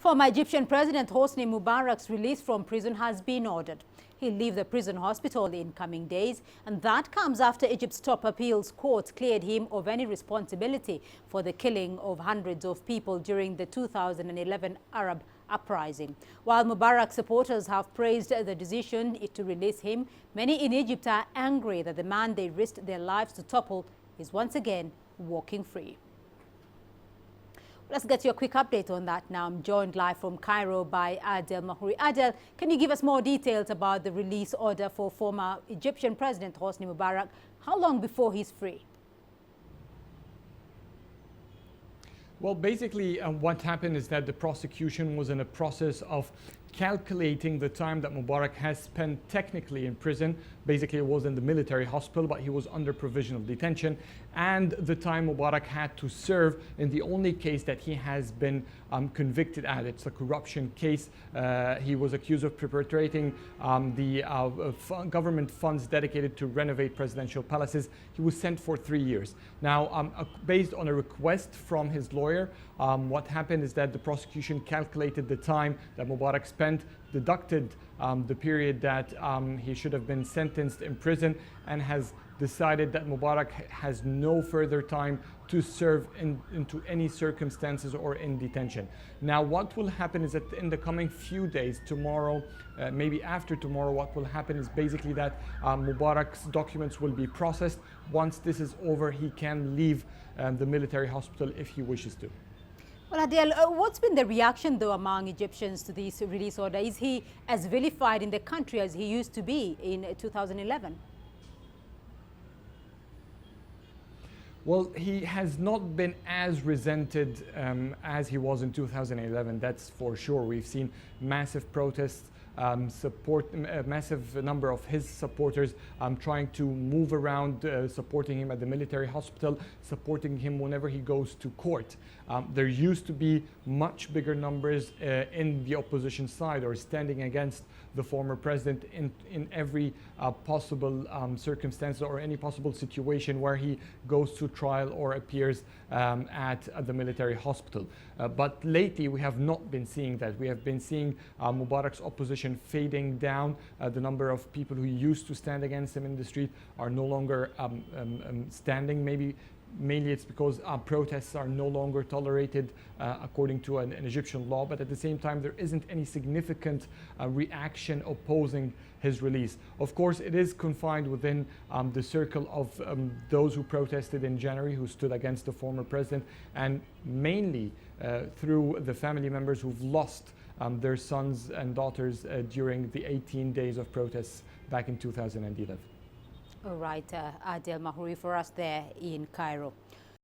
Former Egyptian President Hosni Mubarak's release from prison has been ordered. He'll leave the prison hospital in coming days, and that comes after Egypt's top appeals court cleared him of any responsibility for the killing of hundreds of people during the 2011 Arab Uprising. While Mubarak supporters have praised the decision to release him, many in Egypt are angry that the man they risked their lives to topple is once again walking free. Let's get you a quick update on that now. I'm joined live from Cairo by Adel Mahmouri. Adel, can you give us more details about the release order for former Egyptian President Hosni Mubarak? How long before he's free? Well, basically, what happened is that the prosecution was in a process of calculating the time that Mubarak has spent technically in prison. Basically, it was in the military hospital, but he was under provisional detention, and the time Mubarak had to serve in the only case that he has been convicted at. It's a corruption case. He was accused of perpetrating the government funds dedicated to renovate presidential palaces. He was sent for 3 years. Now, based on a request from his lawyer, what happened is that the prosecution calculated the time that Mubarak spent, deducted the period that he should have been sentenced in prison, and has decided that Mubarak has no further time to serve into any circumstances or in detention. Now, what will happen is that in the coming few days, tomorrow, maybe after tomorrow, what will happen is basically that Mubarak's documents will be processed. Once this is over, he can leave the military hospital if he wishes to. Well, Adel, what's been the reaction, though, among Egyptians to this release order? Is he as vilified in the country as he used to be in 2011? Well, he has not been as resented as he was in 2011, that's for sure. We've seen massive protests, a massive number of his supporters trying to move around, supporting him at the military hospital, supporting him whenever he goes to court. There used to be much bigger numbers in the opposition side, or standing against the former president in every possible circumstance or any possible situation where he goes to trial or appears at the military hospital. But lately we have not been seeing that. We have been seeing Mubarak's opposition fading down. The number of people who used to stand against him in the street are no longer standing. Mainly it's because protests are no longer tolerated according to an Egyptian law, but at the same time there isn't any significant reaction opposing his release. Of course, it is confined within the circle of those who protested in January, who stood against the former president, and mainly through the family members who've lost their sons and daughters during the 18 days of protests back in 2011. All right, Adel Mahmouri for us there in Cairo.